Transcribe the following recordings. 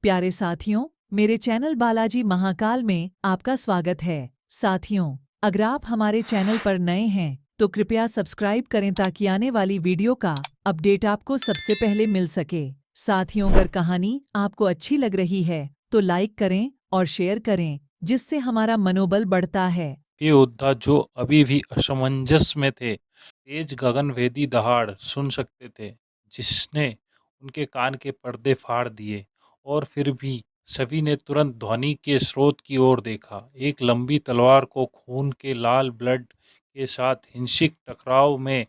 प्यारे साथियों, मेरे चैनल बालाजी महाकाल में आपका स्वागत है। साथियों, अगर आप हमारे चैनल पर नए हैं तो कृपया सब्सक्राइब करें ताकि आने वाली वीडियो का अपडेट आपको सबसे पहले मिल सके। साथियों, अगर कहानी आपको अच्छी लग रही है तो लाइक करें और शेयर करें, जिससे हमारा मनोबल बढ़ता है। ये योद्धा जो अभी भी असमंजस में थे, तेज गगनभेदी दहाड़ सुन सकते थे, जिसने उनके कान के पर्दे फाड़ दिए। और फिर भी सभी ने तुरंत ध्वनि के स्रोत की ओर देखा। एक लंबी तलवार को खून के लाल ब्लड के साथ हिंसक टकराव में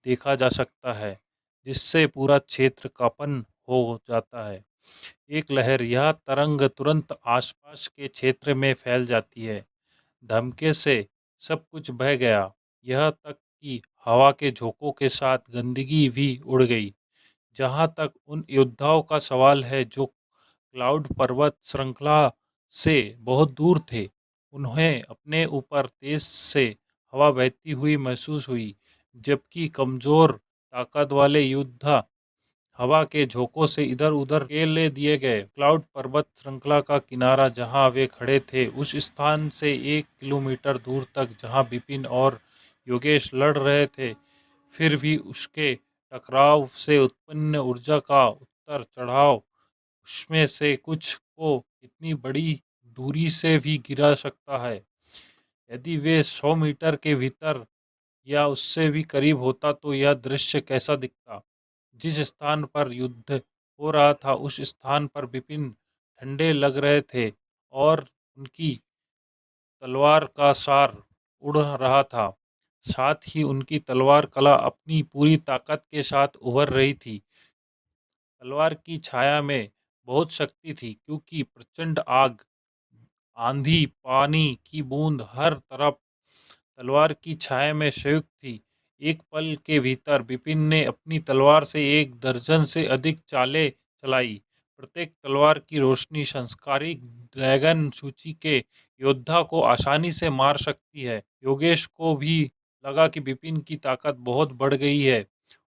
देखा जा सकता है, जिससे पूरा क्षेत्र कंपन हो जाता है। एक लहर, यह तरंग तुरंत आसपास के क्षेत्र में फैल जाती है। धमके से सब कुछ बह गया, यह तक कि हवा के झोंकों के साथ गंदगी भी उड़ गई। जहाँ तक उन योद्धाओं का सवाल है जो क्लाउड पर्वत श्रृंखला से बहुत दूर थे, उन्हें अपने ऊपर तेज से हवा बहती हुई महसूस हुई, जबकि कमजोर ताकत वाले योद्धा हवा के झोंकों से इधर-उधर धकेल दिए गए। क्लाउड पर्वत श्रृंखला का किनारा जहां वे खड़े थे, उस स्थान से 1 किलोमीटर दूर तक जहां विपिन और योगेश लड़ रहे थे, फिर भी उसके टकराव से उत्पन्न ऊर्जा का उतार-चढ़ाव, उसमें से कुछ को इतनी बड़ी दूरी से भी गिरा सकता है। यदि वे 100 मीटर के भीतर या उससे भी करीब होता तो यह दृश्य कैसा दिखता। जिस स्थान पर युद्ध हो रहा था, उस स्थान पर विपिन ठंडे लग रहे थे और उनकी तलवार का सार उड़ रहा था। साथ ही उनकी तलवार कला अपनी पूरी ताकत के साथ उभर रही थी। तलवार की छाया में बहुत शक्ति थी, क्योंकि प्रचंड आग, आंधी, पानी की बूंद हर तरफ तलवार की छाया में संयुक्त थी। एक पल के भीतर विपिन ने अपनी तलवार से 1 दर्जन से अधिक चालें चलाई। प्रत्येक तलवार की रोशनी संस्कारी ड्रैगन सूची के योद्धा को आसानी से मार सकती है। योगेश को भी लगा कि विपिन की ताकत बहुत बढ़ गई है।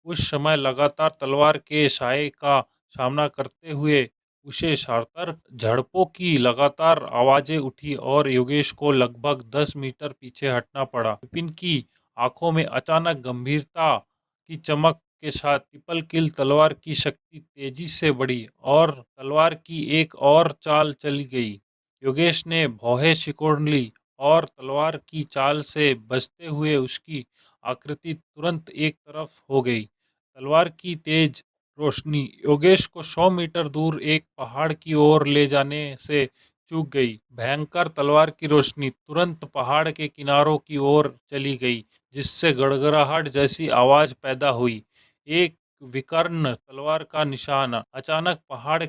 उस समय लगातार तलवार के साये का सामना करते हुए उसे सार्तर झड़पों की लगातार आवाजें उठी और योगेश को लगभग 10 मीटर पीछे हटना पड़ा। विपिन की आंखों में अचानक गंभीरता की चमक के साथ ट्रिपल किल तलवार की शक्ति तेजी से बढ़ी और तलवार की एक और चाल चली गई। योगेश ने भौहें सिकोड़ ली और तलवार की चाल से बचते हुए उसकी आकृति तुरंत एक तरफ हो गई। तलवार की तेज रोशनी योगेश को 100 मीटर दूर एक पहाड़ की ओर ले जाने से चूक गई। भयंकर तलवार की रोशनी तुरंत पहाड़ के किनारों की ओर चली गई, जिससे गड़गड़ाहट जैसी आवाज पैदा हुई। एक विकर्ण तलवार का निशान अचानक पहाड़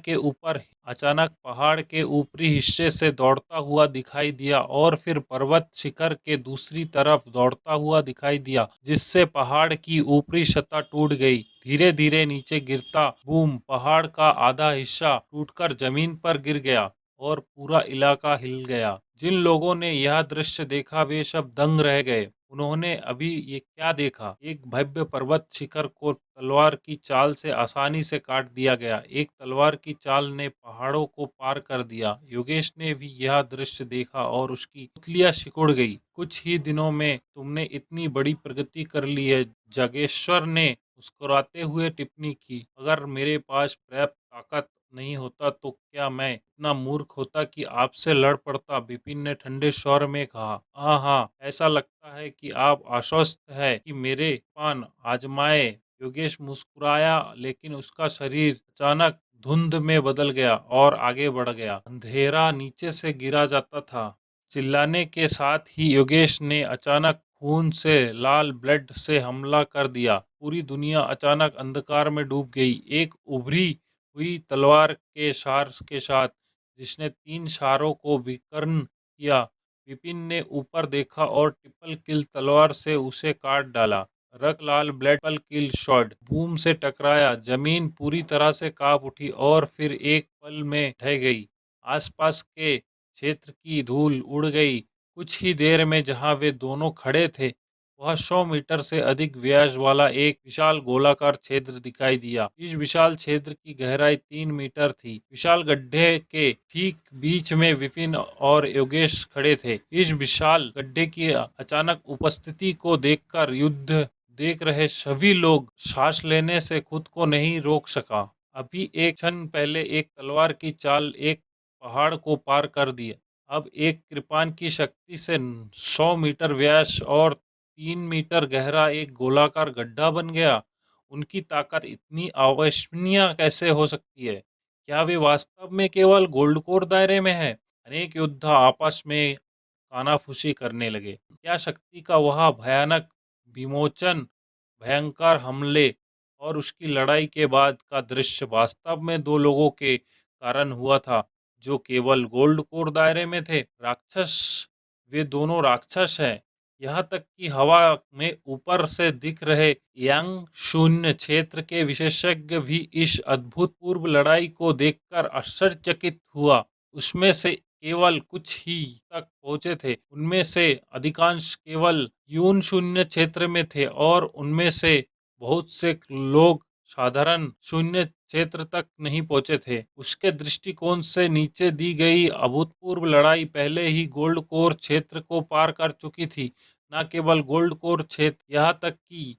के ऊपरी हिस्से से दौड़ता हुआ दिखाई दिया और फिर पर्वत शिखर के दूसरी तरफ दौड़ता हुआ दिखाई दिया, जिससे पहाड़ की ऊपरी सतह टूट गई। धीरे धीरे नीचे गिरता बूम, पहाड़ का आधा हिस्सा टूटकर जमीन पर गिर गया और पूरा इलाका हिल गया। जिन लोगों ने यह दृश्य देखा वे सब दंग रह गए। उन्होंने अभी ये क्या देखा? एक भव्य पर्वत शिखर को तलवार की चाल से आसानी से काट दिया गया। एक तलवार की चाल ने पहाड़ों को पार कर दिया। योगेश ने भी यह दृश्य देखा और उसकी पुतलियां सिकुड़ गई। कुछ ही दिनों में तुमने इतनी बड़ी प्रगति कर ली है, जागेश्वर ने मुस्कुराते हुए टिप्पणी की। अगर मेरे पास पर्याप्त ताकत नहीं होता तो क्या मैं इतना मूर्ख होता कि आपसे लड़ पड़ता? विपिन ने ठंडे स्वर में कहा। हाँ हाँ, ऐसा लगता है कि आप आश्वस्त है कि मेरे पान आजमाए। योगेश मुस्कुराया, लेकिन उसका शरीर अचानक धुंध में बदल गया और आगे बढ़ गया। अंधेरा नीचे से गिरा जाता था। चिल्लाने के साथ ही योगेश ने अचानक खून से लाल ब्लड से हमला कर दिया। पूरी दुनिया अचानक अंधकार में डूब गई। एक उभरी हुई तलवार के सार के साथ, जिसने 3 सारों को विकर्ण किया। विपिन ने ऊपर देखा और ट्रिपल किल तलवार से उसे काट डाला। रक्त लाल blood triple kill shot boom से टकराया। जमीन पूरी तरह से कांप उठी और फिर एक पल में ढह गई। आसपास के क्षेत्र की धूल उड़ गई। कुछ ही देर में जहां वे दोनों खड़े थे, वह 100 मीटर से अधिक व्यास वाला एक विशाल गोलाकार क्षेत्र दिखाई दिया। इस विशाल क्षेत्र की गहराई 3 मीटर थी। विशाल गड्ढे के ठीक बीच में विपिन और योगेश खड़े थे। इस विशाल गड्ढे की अचानक उपस्थिति को देखकर युद्ध देख रहे सभी लोग सांस लेने से खुद को नहीं रोक सका। अभी एक क्षण पहले एक तलवार की चाल एक पहाड़ को पार कर दिया, अब एक कृपाण की शक्ति से 100 मीटर व्यास और 3 मीटर गहरा एक गोलाकार गड्ढा बन गया। उनकी ताकत इतनी अविश्वसनीय कैसे हो सकती है? क्या वे वास्तव में केवल गोल्डकोर दायरे में है? अनेक योद्धा आपस में कानाफूसी करने लगे। क्या शक्ति का वह भयानक विमोचन, भयंकर हमले और उसकी लड़ाई के बाद का दृश्य वास्तव में दो लोगों के कारण हुआ था, जो केवल गोल्ड कोर दायरे में थे? राक्षस, वे दोनों राक्षस हैं। यहाँ तक कि हवा में ऊपर से दिख रहे यांग शून्य क्षेत्र के विशेषज्ञ भी इस अभूतपूर्व लड़ाई को देखकर आश्चर्यचकित हुआ। उसमें से केवल कुछ ही तक पहुंचे थे, उनमें से अधिकांश केवल यून शून्य क्षेत्र में थे और उनमें से बहुत से लोग साधारण शून्य क्षेत्र तक नहीं पहुंचे थे। उसके दृष्टिकोण से नीचे दी गई अभूतपूर्व लड़ाई पहले ही गोल्ड कोर क्षेत्र को पार कर चुकी थी। न केवल गोल्ड कोर क्षेत्र, यहाँ तक कि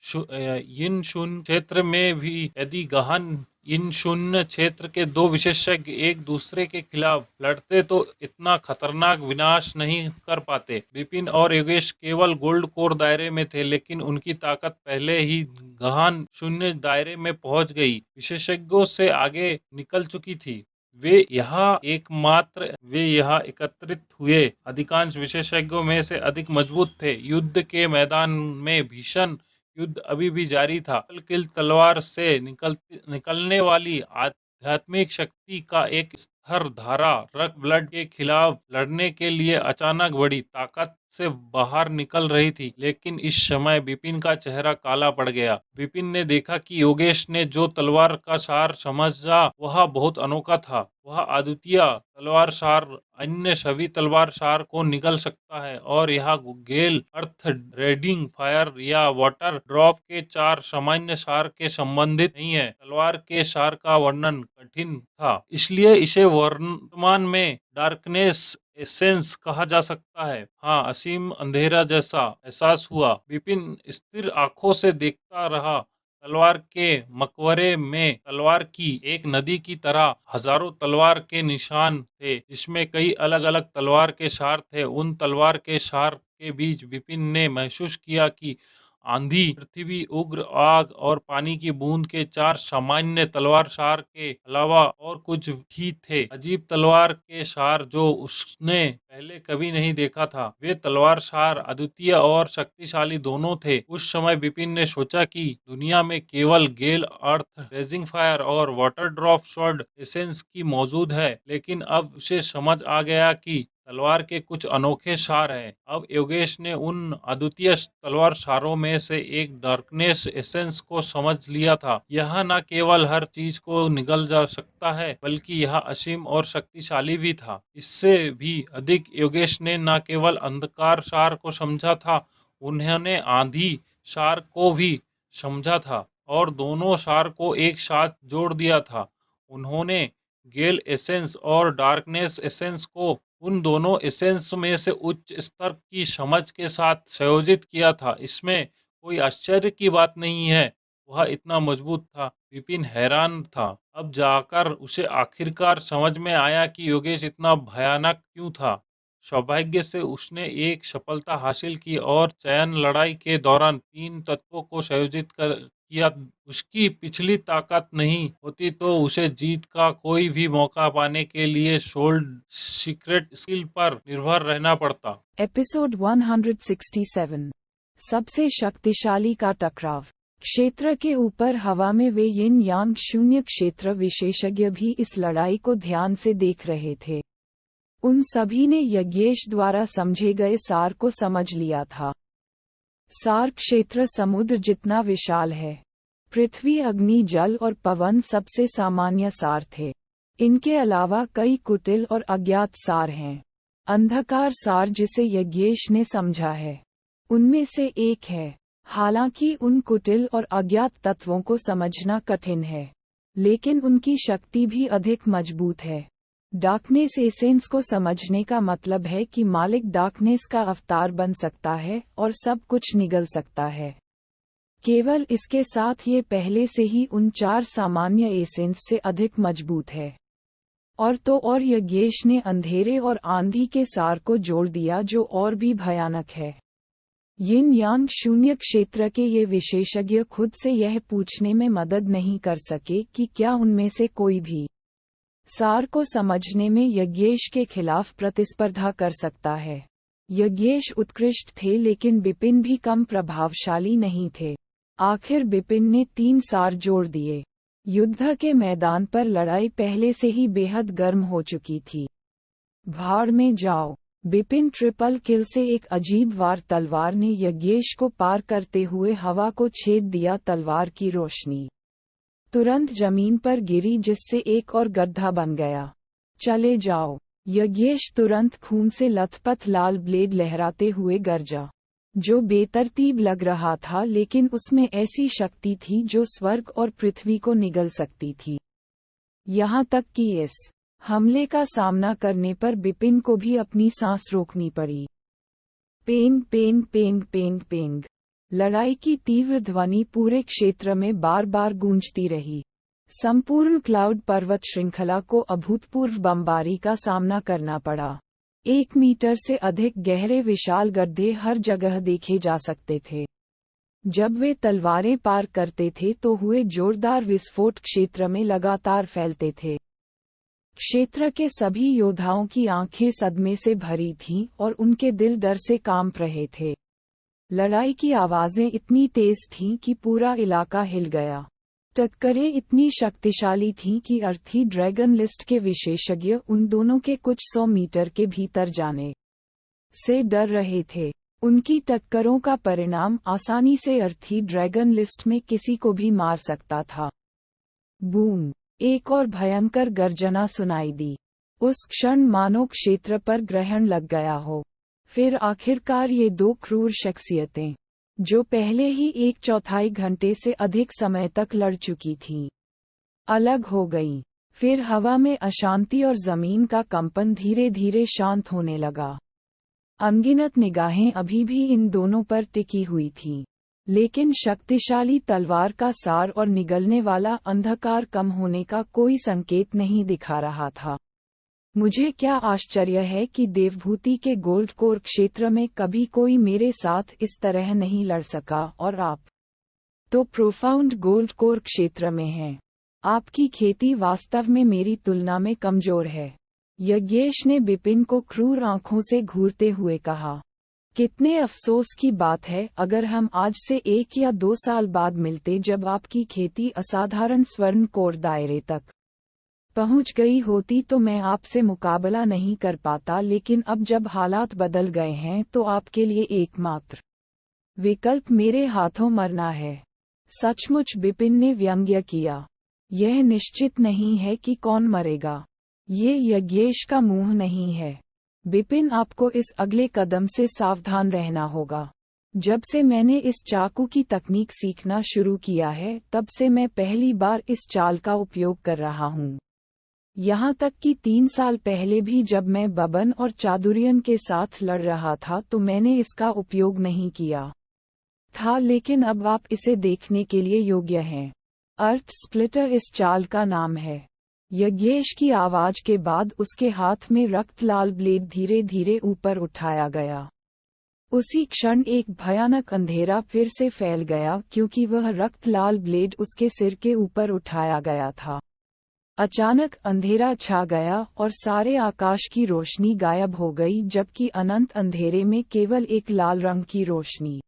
इन शून्य क्षेत्र में भी यदि गहन इन शून्य क्षेत्र के दो विशेषज्ञ एक दूसरे के खिलाफ लड़ते तो इतना खतरनाक विनाश नहीं कर पाते। विपिन और योगेश केवल गोल्ड कोर दायरे में थे, लेकिन उनकी ताकत पहले ही गहन शून्य दायरे में पहुंच गई, विशेषज्ञों से आगे निकल चुकी थी। वे यहाँ एकत्रित हुए अधिकांश विशेषज्ञों में से अधिक मजबूत थे। युद्ध के मैदान में भीषण युद्ध अभी भी जारी था। किल तलवार से निकलने वाली आध्यात्मिक शक्ति का एक स्तर धारा रक्त ब्लड के खिलाफ लड़ने के लिए अचानक बड़ी ताकत से बाहर निकल रही थी। लेकिन इस समय विपिन का चेहरा काला पड़ गया। विपिन ने देखा कि योगेश ने जो तलवार का सार समझा वह बहुत अनोखा था। वह अद्वितीय तलवार सार अन्य सभी तलवार सार को निकल सकता है और यह गेल, अर्थ, रेडिंग फायर या वाटर ड्रॉप के चार सामान्य सार के संबंधित नहीं है। तलवार के सार का वर्णन कठिन था, इसलिए इसे वर्तमान में डार्कनेस एसेंस कहा जा सकता है। हाँ, असीम अंधेरा जैसा एहसास हुआ। विपिन स्थिर आंखों से देखता रहा। तलवार के मकबरे में तलवार की एक नदी की तरह हजारों तलवार के निशान थे, जिसमें कई अलग अलग तलवार के सार थे। उन तलवार के सार के बीच विपिन ने महसूस किया कि आंधी, पृथ्वी, उग्र आग और पानी की बूंद के चार सामान्य तलवार सार के अलावा और कुछ भी थे। अजीब तलवार के सार जो उसने पहले कभी नहीं देखा था। वे तलवार सार अद्वितीय और शक्तिशाली दोनों थे। उस समय विपिन ने सोचा कि दुनिया में केवल गेल, अर्थ, रेजिंग फायर और वाटर ड्रॉप स्वॉर्ड एसेंस की मौजूद है, लेकिन अब उसे समझ आ गया कि तलवार के कुछ अनोखे सार हैं। अब योगेश ने उन अद्वितीय तलवार सारों में से एक डार्कनेस एसेंस को समझ लिया था। यह न केवल हर चीज को निगल जा सकता है, बल्कि यह असीम और शक्तिशाली भी था। इससे भी अधिक, योगेश ने न केवल अंधकार सार को समझा था, उन्होंने आंधी सार को भी समझा था और दोनों सार को एक साथ जोड़ दिया था। उन्होंने गेल एसेंस और डार्कनेस एसेंस को उन दोनों एसेंस में से उच्च स्तर की समझ के साथ संयोजित किया था। इसमें कोई आश्चर्य की बात नहीं है, वह इतना मजबूत था। विपिन हैरान था। अब जाकर उसे आखिरकार समझ में आया कि योगेश इतना भयानक क्यों था। सौभाग्य से उसने एक सफलता हासिल की और चयन लड़ाई के दौरान तीन तत्वों को संयोजित किया। उसकी पिछली ताकत नहीं होती तो उसे जीत का कोई भी मौका पाने के लिए सोल्ड सीक्रेट स्किल पर निर्भर रहना पड़ता। एपिसोड 167 सबसे शक्तिशाली का टकराव। क्षेत्र के ऊपर हवा में वे यिन यांग शून्य क्षेत्र विशेषज्ञ भी इस लड़ाई को ध्यान से देख रहे थे। उन सभी ने योगेश द्वारा समझे गए सार को समझ लिया था। सार क्षेत्र समुद्र जितना विशाल है। पृथ्वी, अग्नि, जल और पवन सबसे सामान्य सार थे। इनके अलावा कई कुटिल और अज्ञात सार हैं। अंधकार सार जिसे योगेश ने समझा है, उनमें से एक है। हालांकि उन कुटिल और अज्ञात तत्वों को समझना कठिन है, लेकिन उनकी शक्ति भी अधिक मजबूत है। डार्कनेस एसेंस को समझने का मतलब है कि मालिक डार्कनेस का अवतार बन सकता है और सब कुछ निगल सकता है। केवल इसके साथ ये पहले से ही उन 4 सामान्य एसेंस से अधिक मजबूत है। और यज्ञेश ने अंधेरे और आंधी के सार को जोड़ दिया, जो और भी भयानक है। यिन यांग शून्य क्षेत्र के ये विशेषज्ञ खुद से यह पूछने में मदद नहीं कर सके कि क्या उनमें से कोई भी सार को समझने में यज्ञेश के खिलाफ प्रतिस्पर्धा कर सकता है। यज्ञेश उत्कृष्ट थे, लेकिन बिपिन भी कम प्रभावशाली नहीं थे। आखिर बिपिन ने 3 सार जोड़ दिए। युद्ध के मैदान पर लड़ाई पहले से ही बेहद गर्म हो चुकी थी। भाड़ में जाओ। बिपिन ट्रिपल किल से एक अजीब वार तलवार ने यज्ञेश को पार करते हुए हवा को छेद दिया। तलवार की रोशनी तुरंत जमीन पर गिरी, जिससे एक और गड्ढा बन गया। चले जाओ। यज्ञेश तुरंत खून से लथपथ लाल ब्लेड लहराते हुए गरजा, जो बेतरतीब लग रहा था, लेकिन उसमें ऐसी शक्ति थी जो स्वर्ग और पृथ्वी को निगल सकती थी। यहाँ तक कि इस हमले का सामना करने पर बिपिन को भी अपनी सांस रोकनी पड़ी। पेंग पेंग पेंग पेंग पेंग। लड़ाई की तीव्र ध्वनि पूरे क्षेत्र में बार बार गूंजती रही। संपूर्ण क्लाउड पर्वत श्रृंखला को अभूतपूर्व बमबारी का सामना करना पड़ा। 1 मीटर से अधिक गहरे विशाल गड्ढे हर जगह देखे जा सकते थे। जब वे तलवारें पार करते थे तो हुए जोरदार विस्फोट क्षेत्र में लगातार फैलते थे। क्षेत्र के सभी योद्धाओं की आंखें सदमे से भरी थीं और उनके दिल डर से कांप रहे थे। लड़ाई की आवाजें इतनी तेज थीं कि पूरा इलाका हिल गया। टक्करें इतनी शक्तिशाली थीं कि अर्थी ड्रैगन लिस्ट के विशेषज्ञ उन दोनों के कुछ 100 मीटर के भीतर जाने से डर रहे थे। उनकी टक्करों का परिणाम आसानी से अर्थी ड्रैगन लिस्ट में किसी को भी मार सकता था। बूम! एक और भयंकर गर्जना सुनाई दी। उस क्षण मानो क्षेत्र पर ग्रहण लग गया हो। फिर आखिरकार ये 2 क्रूर शख्सियतें, जो पहले ही 1/4 घंटे से अधिक समय तक लड़ चुकी थीं, अलग हो गईं। फिर हवा में अशांति और जमीन का कंपन धीरे धीरे शांत होने लगा। अनगिनत निगाहें अभी भी इन दोनों पर टिकी हुई थीं, लेकिन शक्तिशाली तलवार का सार और निगलने वाला अंधकार कम होने का कोई संकेत नहीं दिखा रहा था। मुझे क्या आश्चर्य है कि देवभूति के गोल्ड कोर क्षेत्र में कभी कोई मेरे साथ इस तरह नहीं लड़ सका, और आप तो प्रोफाउंड गोल्ड कोर क्षेत्र में हैं। आपकी खेती वास्तव में मेरी तुलना में कमजोर है। यज्ञेश ने बिपिन को क्रूर आंखों से घूरते हुए कहा। कितने अफसोस की बात है, अगर हम आज से 1 या 2 साल बाद मिलते, जब आपकी खेती असाधारण स्वर्ण कोर दायरे तक पहुंच गई होती, तो मैं आपसे मुकाबला नहीं कर पाता। लेकिन अब जब हालात बदल गए हैं तो आपके लिए एकमात्र विकल्प मेरे हाथों मरना है। सचमुच, बिपिन ने व्यंग्य किया। यह निश्चित नहीं है कि कौन मरेगा। ये यज्ञेश का मुंह नहीं है। बिपिन, आपको इस अगले कदम से सावधान रहना होगा। जब से मैंने इस चाकू की तकनीक सीखना शुरू किया है, तब से मैं पहली बार इस चाल का उपयोग कर रहा हूँ। यहाँ तक कि 3 साल पहले भी जब मैं बबन और चादुरियन के साथ लड़ रहा था तो मैंने इसका उपयोग नहीं किया था, लेकिन अब आप इसे देखने के लिए योग्य हैं। अर्थ स्प्लिटर इस चाल का नाम है। यज्ञेश की आवाज के बाद उसके हाथ में रक्त लाल ब्लेड धीरे धीरे ऊपर उठाया गया। उसी क्षण एक भयानक अंधेरा फिर से फैल गया, क्योंकि वह रक्त लाल ब्लेड उसके सिर के ऊपर उठाया गया था। अचानक अंधेरा छा गया और सारे आकाश की रोशनी गायब हो गई, जबकि अनंत अंधेरे में केवल एक लाल रंग की रोशनी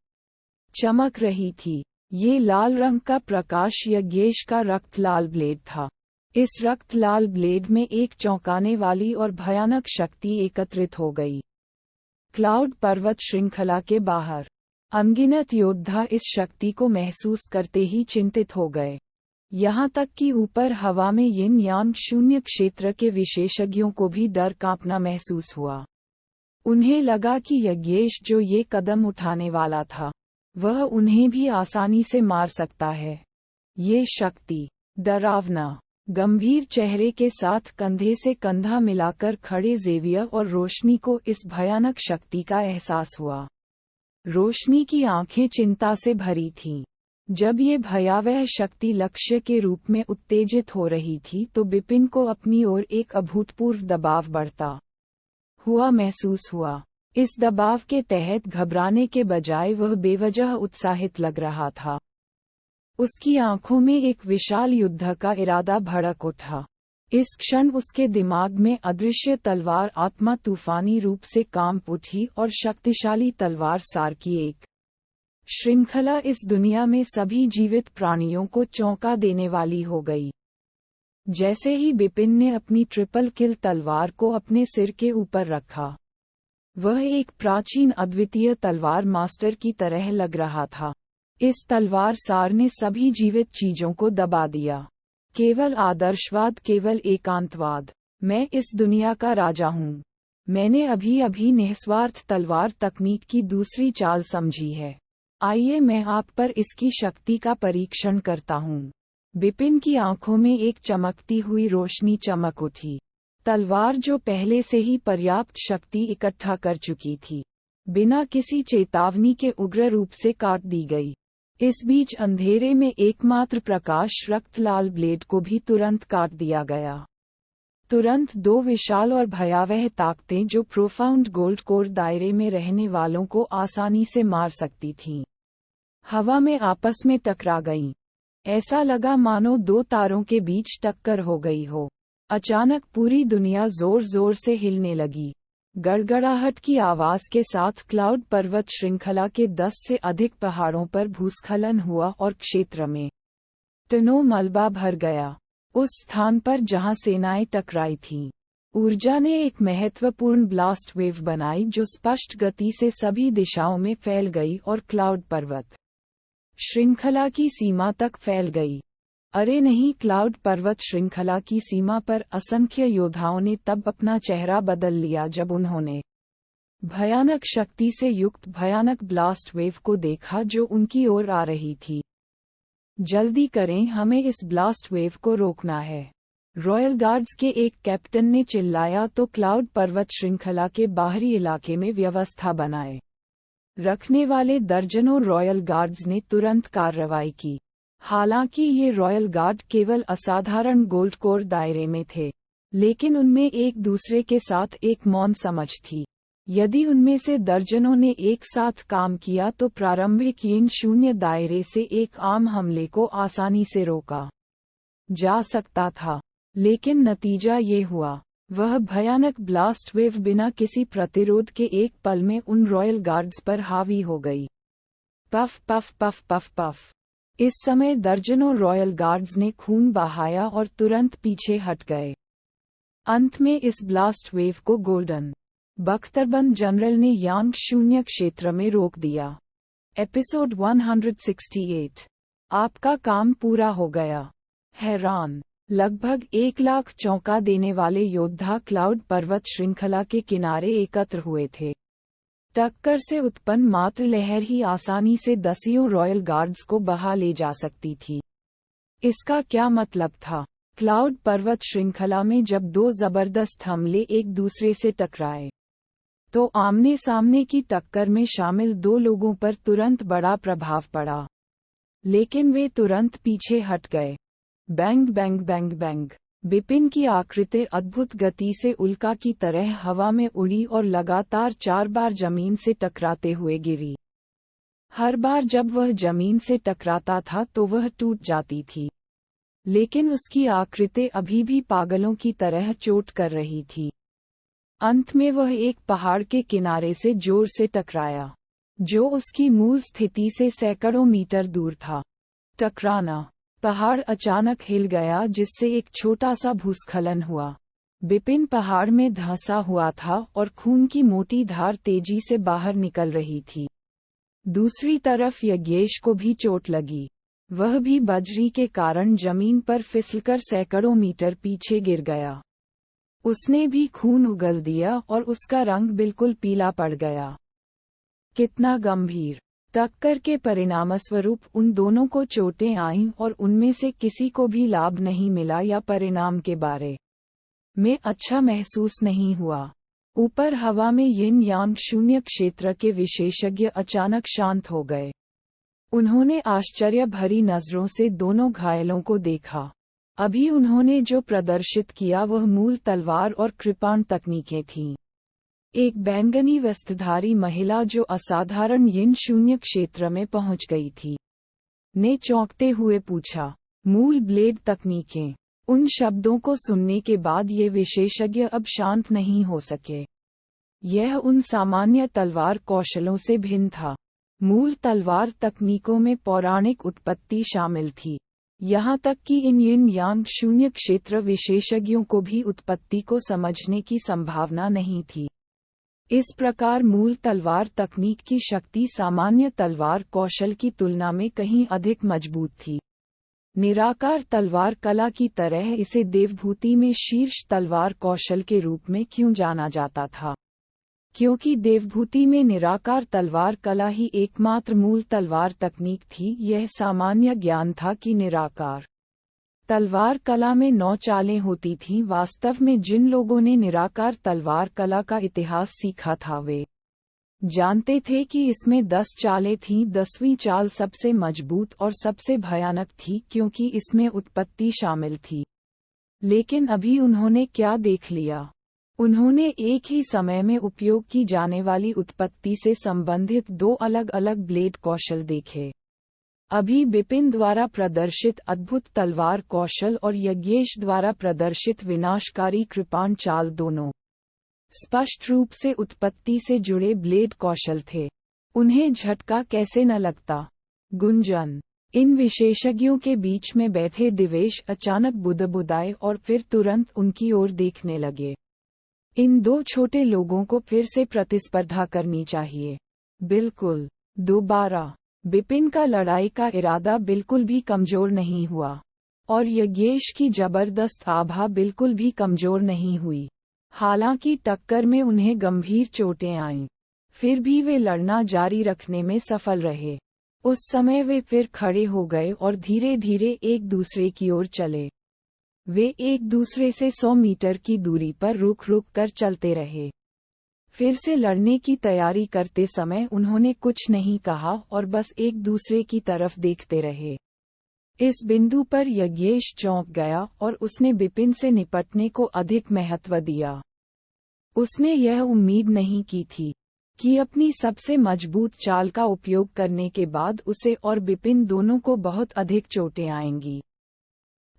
चमक रही थी। ये लाल रंग का प्रकाश यज्ञेश का रक्त लाल ब्लेड था। इस रक्त लाल ब्लेड में एक चौंकाने वाली और भयानक शक्ति एकत्रित हो गई। क्लाउड पर्वत श्रृंखला के बाहर अनगिनत योद्धा इस शक्ति को महसूस करते ही चिंतित हो गए। यहाँ तक कि ऊपर हवा में यिन यांग शून्य क्षेत्र के विशेषज्ञों को भी डर कांपना महसूस हुआ। उन्हें लगा कि यज्ञेश जो ये कदम उठाने वाला था, वह उन्हें भी आसानी से मार सकता है। ये शक्ति, डरावना, गंभीर चेहरे के साथ कंधे से कंधा मिलाकर खड़े ज़ेवियर और रोशनी को इस भयानक शक्ति का एहसास हुआ। रोशनी की आंखें चिंता से भरी थीं। जब ये भयावह शक्ति लक्ष्य के रूप में उत्तेजित हो रही थी तो बिपिन को अपनी ओर एक अभूतपूर्व दबाव बढ़ता हुआ महसूस हुआ। इस दबाव के तहत घबराने के बजाय वह बेवजह उत्साहित लग रहा था। उसकी आंखों में एक विशाल युद्ध का इरादा भड़क उठा। इस क्षण उसके दिमाग में अदृश्य तलवार आत्मा तूफानी रूप से कांप उठी और शक्तिशाली तलवार सार की एक श्रृंखला इस दुनिया में सभी जीवित प्राणियों को चौंका देने वाली हो गई। जैसे ही बिपिन ने अपनी ट्रिपल किल तलवार को अपने सिर के ऊपर रखा, वह एक प्राचीन अद्वितीय तलवार मास्टर की तरह लग रहा था। इस तलवार सार ने सभी जीवित चीजों को दबा दिया। केवल आदर्शवाद, केवल एकांतवाद। मैं इस दुनिया का राजा हूँ। मैंने अभी अभी निस्वार्थ तलवार तकनीक की दूसरी चाल समझी है। आइए मैं आप पर इसकी शक्ति का परीक्षण करता हूँ। बिपिन की आंखों में एक चमकती हुई रोशनी चमक उठी। तलवार जो पहले से ही पर्याप्त शक्ति इकट्ठा कर चुकी थी, बिना किसी चेतावनी के उग्र रूप से काट दी गई। इस बीच अंधेरे में एकमात्र प्रकाश रक्त लाल ब्लेड को भी तुरंत काट दिया गया। तुरंत दो विशाल और भयावह ताकतें जो प्रोफाउंड गोल्ड कोर दायरे में रहने वालों को आसानी से मार सकती थीं, हवा में आपस में टकरा गईं। ऐसा लगा मानो दो तारों के बीच टक्कर हो गई हो। अचानक पूरी दुनिया जोर जोर से हिलने लगी। गड़गड़ाहट की आवाज के साथ क्लाउड पर्वत श्रृंखला के 10 से अधिक पहाड़ों पर भूस्खलन हुआ और क्षेत्र में टनों मलबा भर गया। उस स्थान पर जहां सेनाएं टकराई थीं, ऊर्जा ने एक महत्वपूर्ण ब्लास्ट वेव बनाई जो स्पष्ट गति से सभी दिशाओं में फैल गई और क्लाउड पर्वत श्रृंखला की सीमा तक फैल गई। अरे नहीं, क्लाउड पर्वत श्रृंखला की सीमा पर असंख्य योद्धाओं ने तब अपना चेहरा बदल लिया जब उन्होंने भयानक शक्ति से युक्त भयानक ब्लास्ट वेव को देखा जो उनकी ओर आ रही थी। जल्दी करें, हमें इस ब्लास्ट वेव को रोकना है, रॉयल गार्ड्स के एक कैप्टन ने चिल्लाया तो क्लाउड पर्वत श्रृंखला के बाहरी इलाके में व्यवस्था बनाए रखने वाले दर्जनों रॉयल गार्ड्स ने तुरंत कार्रवाई की। हालांकि ये रॉयल गार्ड केवल असाधारण गोल्ड कोर दायरे में थे, लेकिन उनमें एक दूसरे के साथ एक मौन समझ थी। यदि उनमें से दर्जनों ने एक साथ काम किया तो प्रारंभिक यीन शून्य दायरे से एक आम हमले को आसानी से रोका जा सकता था। लेकिन नतीजा ये हुआ, वह भयानक ब्लास्ट वेव बिना किसी प्रतिरोध के एक पल में उन रॉयल गार्ड्स पर हावी हो गई। Puff puff puff puff puff. इस समय दर्जनों रॉयल गार्ड्स ने खून बहाया और तुरंत पीछे हट गए। अंत में इस ब्लास्ट वेव को गोल्डन बख्तरबंद जनरल ने यांग शून्य क्षेत्र में रोक दिया। एपिसोड 168। आपका काम पूरा हो गया। हैरान, लगभग 1 लाख चौंका देने वाले योद्धा क्लाउड पर्वत श्रृंखला के किनारे एकत्र हुए थे। टक्कर से उत्पन्न मात्र लहर ही आसानी से दसियों रॉयल गार्ड्स को बहा ले जा सकती थी। इसका क्या मतलब था? क्लाउड पर्वत श्रृंखला में जब दो जबरदस्त हमले एक दूसरे से टकराए, तो आमने सामने की टक्कर में शामिल दो लोगों पर तुरंत बड़ा प्रभाव पड़ा, लेकिन वे तुरंत पीछे हट गए। Bang bang bang bang. Bipin की आकृति अद्भुत गति से उल्का की तरह हवा में उड़ी और लगातार 4 बार जमीन से टकराते हुए गिरी। हर बार जब वह जमीन से टकराता था तो वह टूट जाती थी, लेकिन उसकी आकृति अभी भी पागलों की तरह चोट कर रही थी। अंत में वह एक पहाड़ के किनारे से जोर से टकराया, जो उसकी मूल स्थिति से सैकड़ों मीटर दूर था। टकराना। पहाड़ अचानक हिल गया जिससे एक छोटा सा भूस्खलन हुआ। बिपिन पहाड़ में धंसा हुआ था और खून की मोटी धार तेजी से बाहर निकल रही थी। दूसरी तरफ यज्ञेश को भी चोट लगी। वह भी बजरी के कारण जमीन पर फिसलकर सैकड़ों मीटर पीछे गिर गया। उसने भी खून उगल दिया और उसका रंग बिल्कुल पीला पड़ गया। कितना गंभीर! टक्कर के परिणामस्वरूप उन दोनों को चोटें आईं और उनमें से किसी को भी लाभ नहीं मिला या परिणाम के बारे में अच्छा महसूस नहीं हुआ। ऊपर हवा में यिन यांग शून्य क्षेत्र के विशेषज्ञ अचानक शांत हो गए। उन्होंने आश्चर्य भरी नजरों से दोनों घायलों को देखा। अभी उन्होंने जो प्रदर्शित किया वह मूल तलवार और कृपाण तकनीकें थीं। एक बैंगनी वस्त्रधारी महिला जो असाधारण यिन शून्य क्षेत्र में पहुंच गई थी, ने चौंकते हुए पूछा, मूल ब्लेड तकनीकें? उन शब्दों को सुनने के बाद ये विशेषज्ञ अब शांत नहीं हो सके। यह उन सामान्य तलवार कौशलों से भिन्न था। मूल तलवार तकनीकों में पौराणिक उत्पत्ति शामिल थी, यहाँ तक कि इन यिन यांग शून्य क्षेत्र विशेषज्ञों को भी उत्पत्ति को समझने की संभावना नहीं थी। इस प्रकार मूल तलवार तकनीक की शक्ति सामान्य तलवार कौशल की तुलना में कहीं अधिक मजबूत थी। निराकार तलवार कला की तरह इसे देवभूति में शीर्ष तलवार कौशल के रूप में क्यों जाना जाता था? क्योंकि देवभूति में निराकार तलवार कला ही एकमात्र मूल तलवार तकनीक थी। यह सामान्य ज्ञान था कि निराकार तलवार कला में 9 चालें होती थीं। वास्तव में जिन लोगों ने निराकार तलवार कला का इतिहास सीखा था वे जानते थे कि इसमें 10 चालें थीं। 10वीं चाल सबसे मजबूत और सबसे भयानक थी क्योंकि इसमें उत्पत्ति शामिल थी। लेकिन अभी उन्होंने क्या देख लिया? उन्होंने एक ही समय में उपयोग की जाने वाली उत्पत्ति से संबंधित 2 अलग अलग ब्लेड कौशल देखे। अभी बिपिन द्वारा प्रदर्शित अद्भुत तलवार कौशल और यज्ञेश द्वारा प्रदर्शित विनाशकारी कृपाण चाल दोनों स्पष्ट रूप से उत्पत्ति से जुड़े ब्लेड कौशल थे। उन्हें झटका कैसे न लगता? गुंजन! इन विशेषज्ञों के बीच में बैठे दिवेश अचानक बुदबुदाए और फिर तुरंत उनकी ओर देखने लगे। इन 2 छोटे लोगों को फिर से प्रतिस्पर्धा करनी चाहिए। बिल्कुल। दोबारा। बिपिन का लड़ाई का इरादा बिल्कुल भी कमजोर नहीं हुआ और यज्ञेश की जबरदस्त आभा बिल्कुल भी कमजोर नहीं हुई। हालांकि टक्कर में उन्हें गंभीर चोटें आईं, फिर भी वे लड़ना जारी रखने में सफल रहे। उस समय वे फिर खड़े हो गए और धीरे धीरे एक दूसरे की ओर चले। वे एक दूसरे से 100 मीटर की दूरी पर रुक रुक कर चलते रहे। फिर से लड़ने की तैयारी करते समय उन्होंने कुछ नहीं कहा और बस एक दूसरे की तरफ देखते रहे। इस बिंदु पर यज्ञेश चौंक गया और उसने बिपिन से निपटने को अधिक महत्व दिया। उसने यह उम्मीद नहीं की थी कि अपनी सबसे मजबूत चाल का उपयोग करने के बाद उसे और बिपिन दोनों को बहुत अधिक चोटें आएंगी।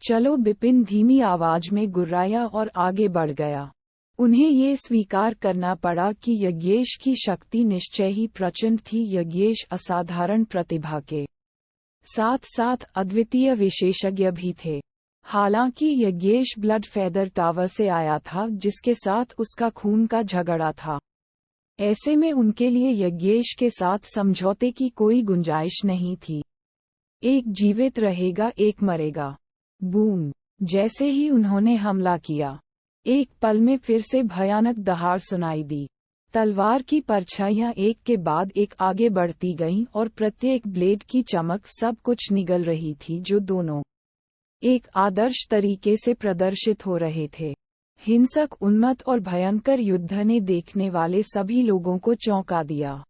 चलो, बिपिन धीमी आवाज में गुर्राया और आगे बढ़ गया। उन्हें ये स्वीकार करना पड़ा कि यज्ञेश की शक्ति निश्चय ही प्रचंड थी। यज्ञेश असाधारण प्रतिभा के साथ साथ अद्वितीय विशेषज्ञ भी थे। हालांकि यज्ञेश ब्लड फेदर टावर से आया था जिसके साथ उसका खून का झगड़ा था। ऐसे में उनके लिए यज्ञेश के साथ समझौते की कोई गुंजाइश नहीं थी। एक जीवित रहेगा, एक मरेगा। बूम! जैसे ही उन्होंने हमला किया, एक पल में फिर से भयानक दहाड़ सुनाई दी। तलवार की परछाइयां एक के बाद एक आगे बढ़ती गईं और प्रत्येक ब्लेड की चमक सब कुछ निगल रही थी जो दोनों एक आदर्श तरीके से प्रदर्शित हो रहे थे। हिंसक, उन्मत्त और भयंकर युद्ध ने देखने वाले सभी लोगों को चौंका दिया।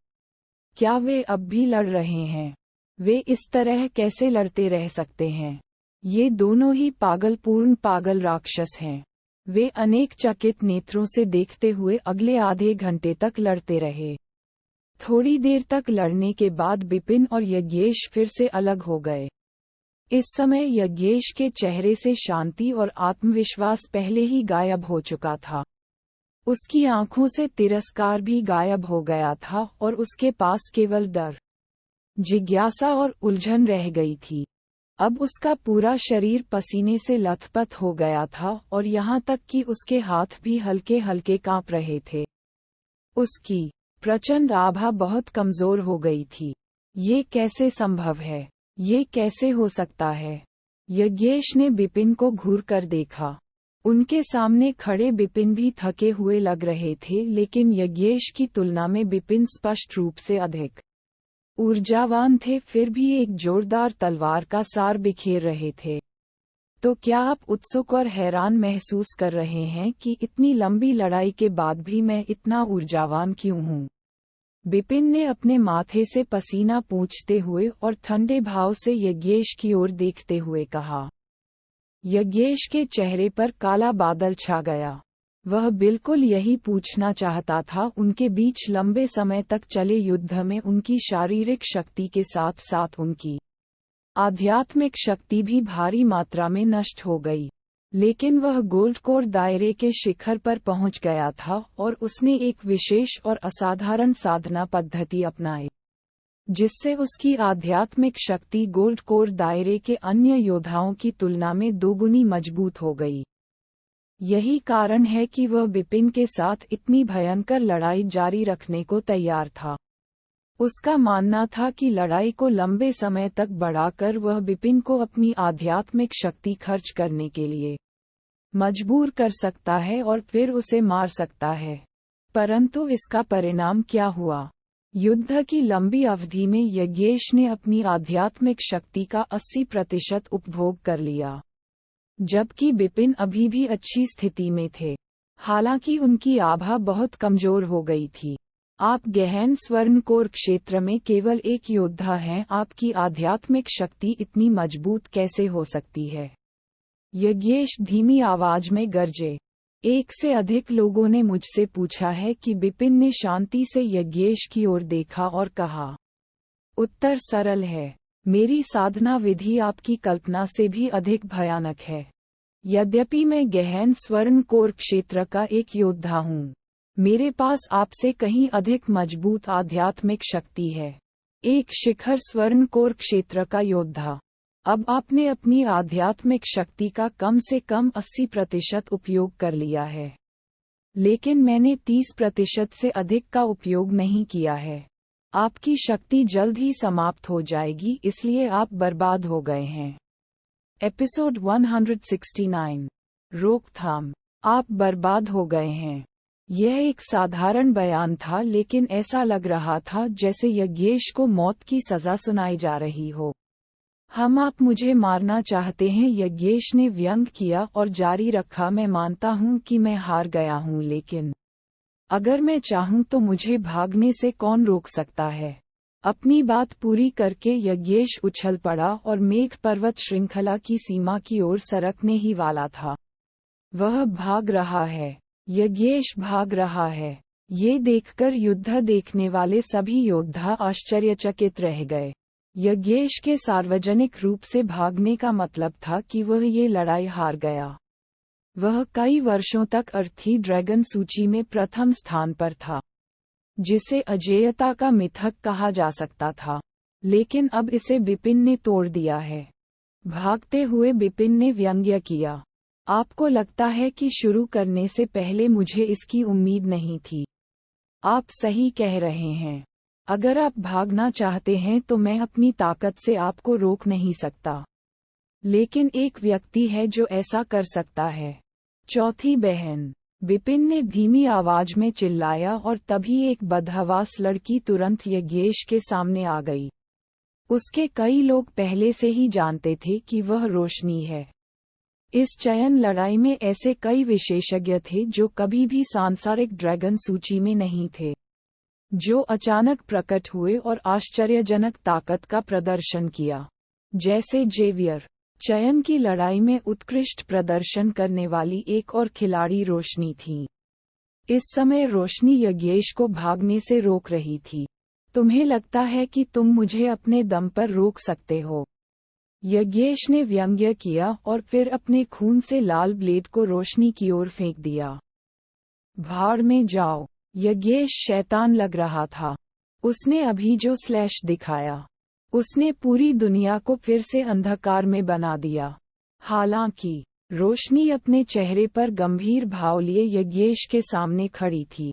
क्या वे अब भी लड़ रहे हैं? वे इस तरह कैसे लड़ते रह सकते हैं? ये दोनों ही पागलपूर्ण पागल राक्षस हैं। वे अनेक चकित नेत्रों से देखते हुए अगले आधे घंटे तक लड़ते रहे। थोड़ी देर तक लड़ने के बाद बिपिन और यज्ञेश फिर से अलग हो गए। इस समय यज्ञेश के चेहरे से शांति और आत्मविश्वास पहले ही गायब हो चुका था। उसकी आंखों से तिरस्कार भी गायब हो गया था और उसके पास केवल डर, जिज्ञासा और उलझन रह गई थी। अब उसका पूरा शरीर पसीने से लथपथ हो गया था और यहाँ तक कि उसके हाथ भी हल्के हल्के कांप रहे थे। उसकी प्रचंड आभा बहुत कमजोर हो गई थी। ये कैसे संभव है? ये कैसे हो सकता है? यज्ञेश ने बिपिन को घूर कर देखा। उनके सामने खड़े बिपिन भी थके हुए लग रहे थे, लेकिन यज्ञेश की तुलना में बिपिन स्पष्ट रूप से अधिक ऊर्जावान थे, फिर भी एक जोरदार तलवार का सार बिखेर रहे थे। तो क्या आप उत्सुक और हैरान महसूस कर रहे हैं कि इतनी लंबी लड़ाई के बाद भी मैं इतना ऊर्जावान क्यों हूँ? बिपिन ने अपने माथे से पसीना पोंछते हुए और ठंडे भाव से यज्ञेश की ओर देखते हुए कहा। यज्ञेश के चेहरे पर काला बादल छा गया। वह बिल्कुल यही पूछना चाहता था। उनके बीच लंबे समय तक चले युद्ध में उनकी शारीरिक शक्ति के साथ साथ उनकी आध्यात्मिक शक्ति भी भारी मात्रा में नष्ट हो गई, लेकिन वह गोल्ड कोर दायरे के शिखर पर पहुंच गया था और उसने एक विशेष और असाधारण साधना पद्धति अपनाई, जिससे उसकी आध्यात्मिक शक्ति गोल्ड कोर दायरे के अन्य योद्धाओं की तुलना में दोगुनी मजबूत हो गई। यही कारण है कि वह बिपिन के साथ इतनी भयंकर लड़ाई जारी रखने को तैयार था। उसका मानना था कि लड़ाई को लंबे समय तक बढ़ाकर वह बिपिन को अपनी आध्यात्मिक शक्ति खर्च करने के लिए मजबूर कर सकता है और फिर उसे मार सकता है। परंतु इसका परिणाम क्या हुआ? युद्ध की लंबी अवधि में यज्ञेश ने अपनी आध्यात्मिक शक्ति का 80% उपभोग कर लिया, जबकि बिपिन अभी भी अच्छी स्थिति में थे। हालांकि उनकी आभा बहुत कमजोर हो गई थी। आप गहन स्वर्ण कोर क्षेत्र में केवल एक योद्धा हैं, आपकी आध्यात्मिक शक्ति इतनी मजबूत कैसे हो सकती है? यज्ञेश धीमी आवाज में गरजे। एक से अधिक लोगों ने मुझसे पूछा है कि बिपिन ने शांति से यज्ञेश की ओर देखा और कहा, उत्तर सरल है, मेरी साधना विधि आपकी कल्पना से भी अधिक भयानक है। यद्यपि मैं गहन स्वर्ण कोर क्षेत्र का एक योद्धा हूँ, मेरे पास आपसे कहीं अधिक मजबूत आध्यात्मिक शक्ति है। एक शिखर स्वर्ण कोर क्षेत्र का योद्धा। अब आपने अपनी आध्यात्मिक शक्ति का कम से कम 80% उपयोग कर लिया है, लेकिन मैंने 30% से अधिक का उपयोग नहीं किया है। आपकी शक्ति जल्द ही समाप्त हो जाएगी, इसलिए आप बर्बाद हो गए हैं। एपिसोड 169 रोकथाम। आप बर्बाद हो गए हैं। यह एक साधारण बयान था, लेकिन ऐसा लग रहा था जैसे यज्ञेश को मौत की सजा सुनाई जा रही हो। आप मुझे मारना चाहते हैं, यज्ञेश ने व्यंग किया और जारी रखा। मैं मानता हूं कि मैं हार गया हूं, लेकिन अगर मैं चाहूं तो मुझे भागने से कौन रोक सकता है? अपनी बात पूरी करके यज्ञेश उछल पड़ा और मेघ पर्वत श्रृंखला की सीमा की ओर सरकने ही वाला था। वह भाग रहा है। यज्ञेश भाग रहा है। ये देखकर युद्ध देखने वाले सभी योद्धा आश्चर्यचकित रह गए। यज्ञेश के सार्वजनिक रूप से भागने का मतलब था कि वह ये लड़ाई हार गया। वह कई वर्षों तक अर्थी ड्रैगन सूची में प्रथम स्थान पर था, जिसे अजेयता का मिथक कहा जा सकता था, लेकिन अब इसे बिपिन ने तोड़ दिया है। भागते हुए बिपिन ने व्यंग्य किया, आपको लगता है कि शुरू करने से पहले मुझे इसकी उम्मीद नहीं थी। आप सही कह रहे हैं। अगर आप भागना चाहते हैं तो मैं अपनी ताकत से आपको रोक नहीं सकता, लेकिन एक व्यक्ति है जो ऐसा कर सकता है। चौथी बहन, बिपिन ने धीमी आवाज में चिल्लाया और तभी एक बदहवास लड़की तुरंत यज्ञेश के सामने आ गई। उसके कई लोग पहले से ही जानते थे कि वह रोशनी है। इस चयन लड़ाई में ऐसे कई विशेषज्ञ थे जो कभी भी सांसारिक ड्रैगन सूची में नहीं थे, जो अचानक प्रकट हुए और आश्चर्यजनक ताकत का प्रदर्शन किया। जैसे जेवियर। चयन की लड़ाई में उत्कृष्ट प्रदर्शन करने वाली एक और खिलाड़ी रोशनी थी। इस समय रोशनी यज्ञेश को भागने से रोक रही थी। तुम्हें लगता है कि तुम मुझे अपने दम पर रोक सकते हो? यज्ञेश ने व्यंग्य किया और फिर अपने खून से लाल ब्लेड को रोशनी की ओर फेंक दिया। भाड़ में जाओ। यज्ञेश शैतान लग रहा था। उसने अभी जो स्लैश दिखाया, उसने पूरी दुनिया को फिर से अंधकार में बना दिया। हालांकि रोशनी अपने चेहरे पर गंभीर भाव लिए यज्ञेश के सामने खड़ी थी।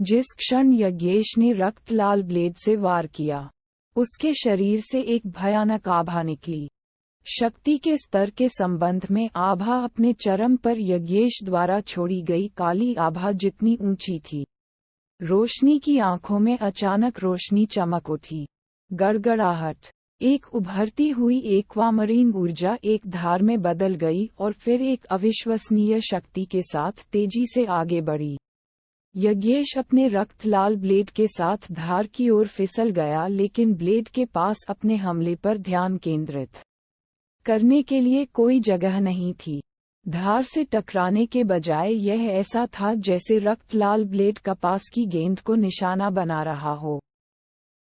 जिस क्षण यज्ञेश ने रक्त लाल ब्लेड से वार किया, उसके शरीर से एक भयानक आभा निकली। शक्ति के स्तर के संबंध में आभा अपने चरम पर यज्ञेश द्वारा छोड़ी गई काली आभा जितनी ऊंची थी। रोशनी की आंखों में अचानक रोशनी चमक उठी। गड़गड़ाहट। एक उभरती हुई एक्वामरीन ऊर्जा एक धार में बदल गई और फिर एक अविश्वसनीय शक्ति के साथ तेजी से आगे बढ़ी। यज्ञेश अपने रक्त लाल ब्लेड के साथ धार की ओर फिसल गया, लेकिन ब्लेड के पास अपने हमले पर ध्यान केंद्रित करने के लिए कोई जगह नहीं थी। धार से टकराने के बजाय यह ऐसा था जैसे रक्त लाल ब्लेड कपास की गेंद को निशाना बना रहा हो।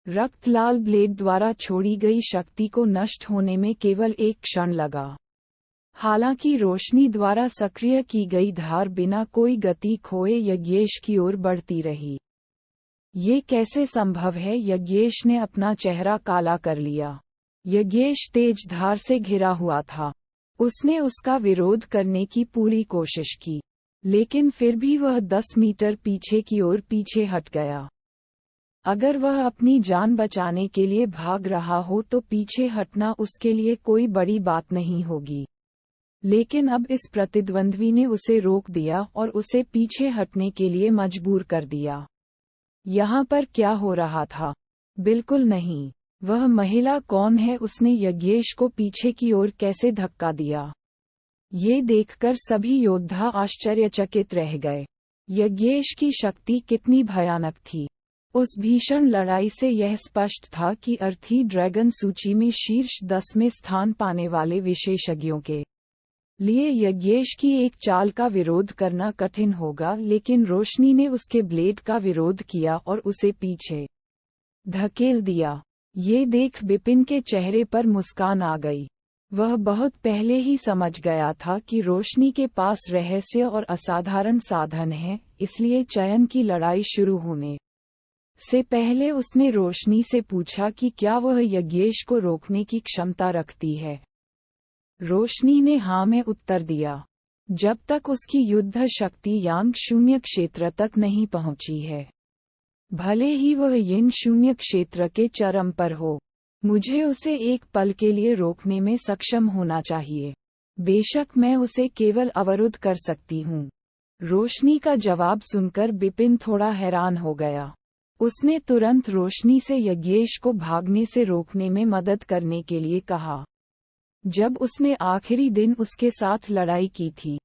रक्त लाल ब्लेड द्वारा छोड़ी गई शक्ति को नष्ट होने में केवल एक क्षण लगा। हालांकि रोशनी द्वारा सक्रिय की गई धार बिना कोई गति खोए यज्ञेश की ओर बढ़ती रही। ये कैसे संभव है? यज्ञेश ने अपना चेहरा काला कर लिया। यज्ञेश तेज धार से घिरा हुआ था। उसने उसका विरोध करने की पूरी कोशिश की, लेकिन फिर भी वह 10 मीटर पीछे की ओर पीछे हट गया। अगर वह अपनी जान बचाने के लिए भाग रहा हो तो पीछे हटना उसके लिए कोई बड़ी बात नहीं होगी। लेकिन अब इस प्रतिद्वंद्वी ने उसे रोक दिया और उसे पीछे हटने के लिए मजबूर कर दिया। यहाँ पर क्या हो रहा था? बिल्कुल नहीं। वह महिला कौन है? उसने यज्ञेश को पीछे की ओर कैसे धक्का दिया? ये देखकर सभी योद्धा आश्चर्यचकित रह गए। यज्ञेश की शक्ति कितनी भयानक थी। उस भीषण लड़ाई से यह स्पष्ट था कि अर्थी ड्रैगन सूची में शीर्ष 10 में स्थान पाने वाले विशेषज्ञों के लिए यज्ञेश की एक चाल का विरोध करना कठिन होगा, लेकिन रोशनी ने उसके ब्लेड का विरोध किया और उसे पीछे धकेल दिया। ये देख बिपिन के चेहरे पर मुस्कान आ गई। वह बहुत पहले ही समझ गया था कि रोशनी के पास रहस्य और असाधारण साधन है, इसलिए चयन की लड़ाई शुरू होने से पहले उसने रोशनी से पूछा कि क्या वह यज्ञेश को रोकने की क्षमता रखती है। रोशनी ने हाँ में उत्तर दिया। जब तक उसकी युद्ध शक्ति यांग शून्य क्षेत्र तक नहीं पहुंची है, भले ही वह यिन शून्य क्षेत्र के चरम पर हो, मुझे उसे एक पल के लिए रोकने में सक्षम होना चाहिए। बेशक मैं उसे केवल अवरुद्ध कर सकती हूँ। रोशनी का जवाब सुनकर बिपिन थोड़ा हैरान हो गया। उसने तुरंत रोशनी से यज्ञेश को भागने से रोकने में मदद करने के लिए कहा। जब उसने आखिरी दिन उसके साथ लड़ाई की थी,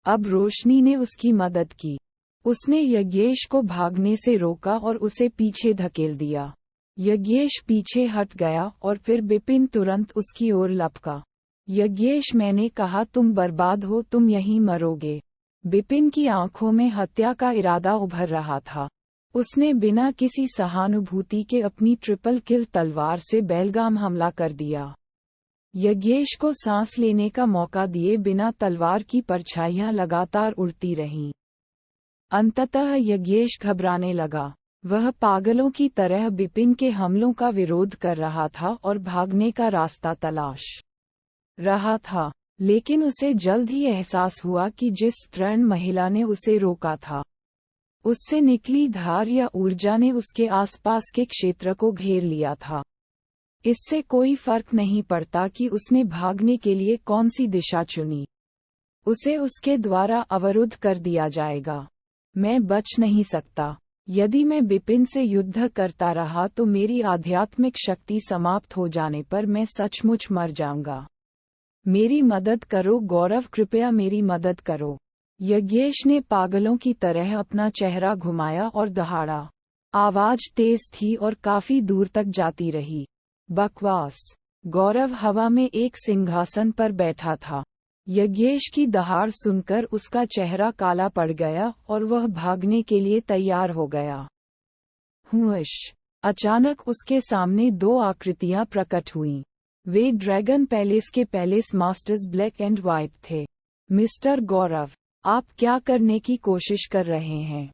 अब रोशनी ने उसकी मदद की। उसने यज्ञेश को भागने से रोका और उसे पीछे धकेल दिया। यज्ञेश पीछे हट गया और फिर बिपिन तुरंत उसकी ओर लपका। यज्ञेश, मैंने कहा तुम बर्बाद हो, तुम यहीं मरोगे। बिपिन की आंखों में हत्या का इरादा उभर रहा था। उसने बिना किसी सहानुभूति के अपनी ट्रिपल किल तलवार से बेलगाम हमला कर दिया। यज्ञेश को सांस लेने का मौका दिए बिना तलवार की परछाइयां लगातार उड़ती रहीं। अंततः यज्ञेश घबराने लगा। वह पागलों की तरह बिपिन के हमलों का विरोध कर रहा था और भागने का रास्ता तलाश रहा था, लेकिन उसे जल्द ही एहसास हुआ कि जिस तृण महिला ने उसे रोका था, उससे निकली धार या ऊर्जा ने उसके आसपास के क्षेत्र को घेर लिया था। इससे कोई फर्क नहीं पड़ता कि उसने भागने के लिए कौन सी दिशा चुनी, उसे उसके द्वारा अवरुद्ध कर दिया जाएगा। मैं बच नहीं सकता। यदि मैं बिपिन से युद्ध करता रहा तो मेरी आध्यात्मिक शक्ति समाप्त हो जाने पर मैं सचमुच मर जाऊंगा। मेरी मदद करो गौरव, कृपया मेरी मदद करो। यज्ञेश ने पागलों की तरह अपना चेहरा घुमाया और दहाड़ा। आवाज तेज थी और काफी दूर तक जाती रही। बकवास। गौरव हवा में एक सिंहासन पर बैठा था। यज्ञेश की दहाड़ सुनकर उसका चेहरा काला पड़ गया और वह भागने के लिए तैयार हो गया। हुश! अचानक उसके सामने 2 आकृतियां प्रकट हुईं। वे ड्रैगन पैलेस के palace masters black and white थे। मिस्टर गौरव, आप क्या करने की कोशिश कर रहे हैं?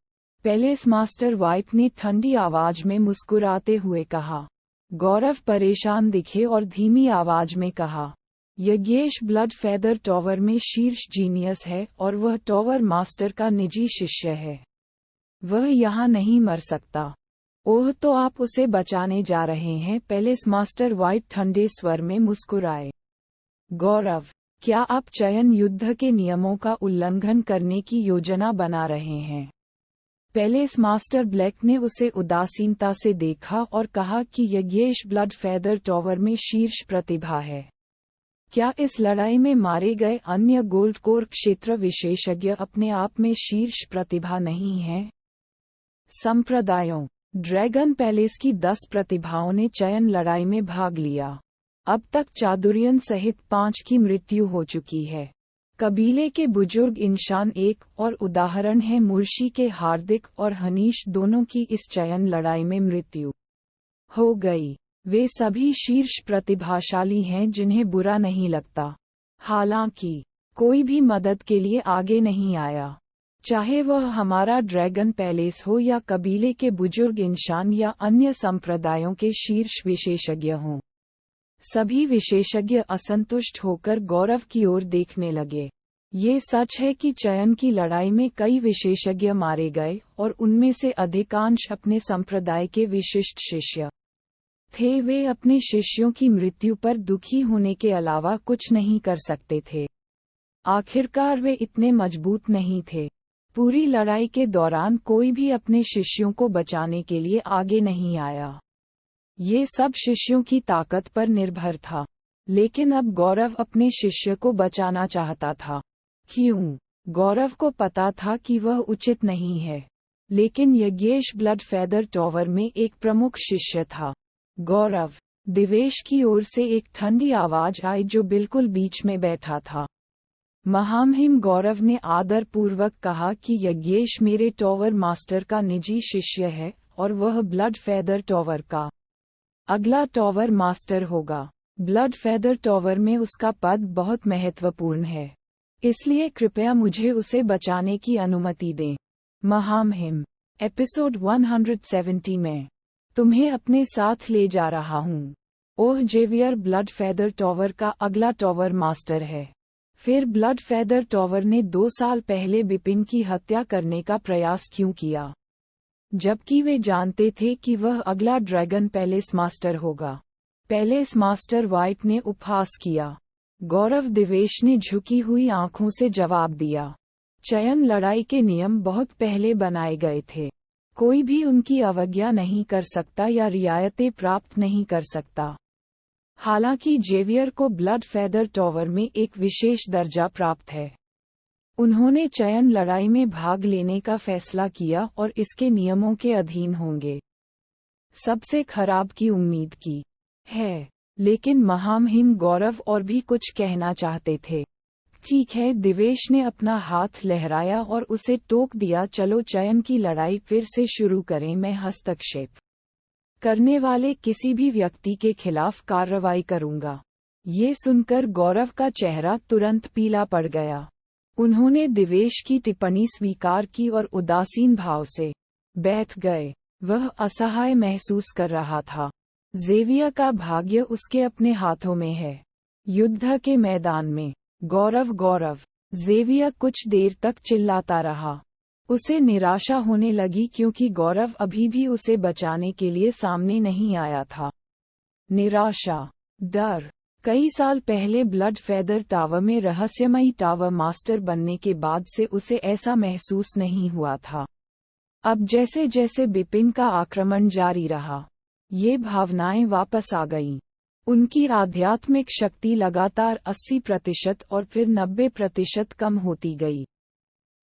पैलेस मास्टर व्हाइट ने ठंडी आवाज में मुस्कुराते हुए कहा। गौरव परेशान दिखे और धीमी आवाज में कहा, यज्ञेश ब्लड फेदर टॉवर में शीर्ष जीनियस है और वह टॉवर मास्टर का निजी शिष्य है। वह यहाँ नहीं मर सकता। ओह, तो आप उसे बचाने जा रहे हैं? पैलेस मास्टर व्हाइट ठंडे स्वर में मुस्कुराए। गौरव, क्या आप चयन युद्ध के नियमों का उल्लंघन करने की योजना बना रहे हैं? पैलेस मास्टर ब्लैक ने उसे उदासीनता से देखा और कहा कि यज्ञेश ब्लड फेदर टॉवर में शीर्ष प्रतिभा है। क्या इस लड़ाई में मारे गए अन्य गोल्ड कोर क्षेत्र विशेषज्ञ अपने आप में शीर्ष प्रतिभा नहीं हैं? संप्रदायों। ड्रैगन पैलेस की 10 प्रतिभाओं ने चयन लड़ाई में भाग लिया। अब तक चादुर्यन सहित 5 की मृत्यु हो चुकी है। कबीले के बुजुर्ग इंशान एक और उदाहरण है। मुर्शी के हार्दिक और हनीश दोनों की इस चयन लड़ाई में मृत्यु हो गई। वे सभी शीर्ष प्रतिभाशाली हैं जिन्हें बुरा नहीं लगता। हालांकि कोई भी मदद के लिए आगे नहीं आया, चाहे वह हमारा ड्रैगन पैलेस हो या कबीले के बुजुर्ग इंसान या अन्य संप्रदायों के शीर्ष विशेषज्ञ हों। सभी विशेषज्ञ असंतुष्ट होकर गौरव की ओर देखने लगे। ये सच है कि चयन की लड़ाई में कई विशेषज्ञ मारे गए और उनमें से अधिकांश अपने संप्रदाय के विशिष्ट शिष्य थे। वे अपने शिष्यों की मृत्यु पर दुखी होने के अलावा कुछ नहीं कर सकते थे। आखिरकार वे इतने मजबूत नहीं थे। पूरी लड़ाई के दौरान कोई भी अपने शिष्यों को बचाने के लिए आगे नहीं आया। ये सब शिष्यों की ताकत पर निर्भर था। लेकिन अब गौरव अपने शिष्य को बचाना चाहता था। क्यों? गौरव को पता था कि वह उचित नहीं है, लेकिन यज्ञेश ब्लड फेदर टॉवर में एक प्रमुख शिष्य था। गौरव। दिवेश की ओर से एक ठंडी आवाज आई जो बिल्कुल बीच में बैठा था। महामहिम गौरव ने आदरपूर्वक कहा कि यज्ञेश मेरे टॉवर मास्टर का निजी शिष्य है और वह ब्लड फेदर टॉवर का अगला टॉवर मास्टर होगा। ब्लड फेदर टॉवर में उसका पद बहुत महत्वपूर्ण है, इसलिए कृपया मुझे उसे बचाने की अनुमति दें। महामहिम। एपिसोड 170 में तुम्हें अपने साथ ले जा रहा हूँ। ओह, जेवियर ब्लड फेदर टॉवर का अगला टॉवर मास्टर है। फिर ब्लड फेदर टॉवर ने 2 साल पहले बिपिन की हत्या करने का प्रयास क्यों किया, जबकि वे जानते थे कि वह अगला ड्रैगन पैलेस मास्टर होगा? पैलेस मास्टर व्हाइट ने उपहास किया। गौरव दिवेश ने झुकी हुई आंखों से जवाब दिया। चयन लड़ाई के नियम बहुत पहले बनाए गए थे। कोई भी उनकी अवज्ञा नहीं कर सकता या रियायतें प्राप्त नहीं कर सकता। हालांकि जेवियर को ब्लड फेदर टॉवर में एक विशेष दर्जा प्राप्त है। उन्होंने चयन लड़ाई में भाग लेने का फैसला किया और इसके नियमों के अधीन होंगे। सबसे खराब की उम्मीद की है, लेकिन महामहिम गौरव और भी कुछ कहना चाहते थे। ठीक है, दिवेश ने अपना हाथ लहराया और उसे टोक दिया। चलो चयन की लड़ाई फिर से शुरू करें। मैं हस्तक्षेप करने वाले किसी भी व्यक्ति के खिलाफ कार्रवाई करूंगा। ये सुनकर गौरव का चेहरा तुरंत पीला पड़ गया। उन्होंने दिवेश की टिप्पणी स्वीकार की और उदासीन भाव से बैठ गए। वह असहाय महसूस कर रहा था। जेवियर का भाग्य उसके अपने हाथों में है। युद्ध के मैदान में गौरव गौरव। जेवियर कुछ देर तक चिल्लाता रहा। उसे निराशा होने लगी क्योंकि गौरव अभी भी उसे बचाने के लिए सामने नहीं आया था। निराशा, डर। कई साल पहले ब्लड फेदर टावर में रहस्यमयी टावर मास्टर बनने के बाद से उसे ऐसा महसूस नहीं हुआ था। अब जैसे जैसे बिपिन का आक्रमण जारी रहा, ये भावनाएं वापस आ गईं। उनकी आध्यात्मिक शक्ति लगातार 80% और फिर 90% कम होती गई।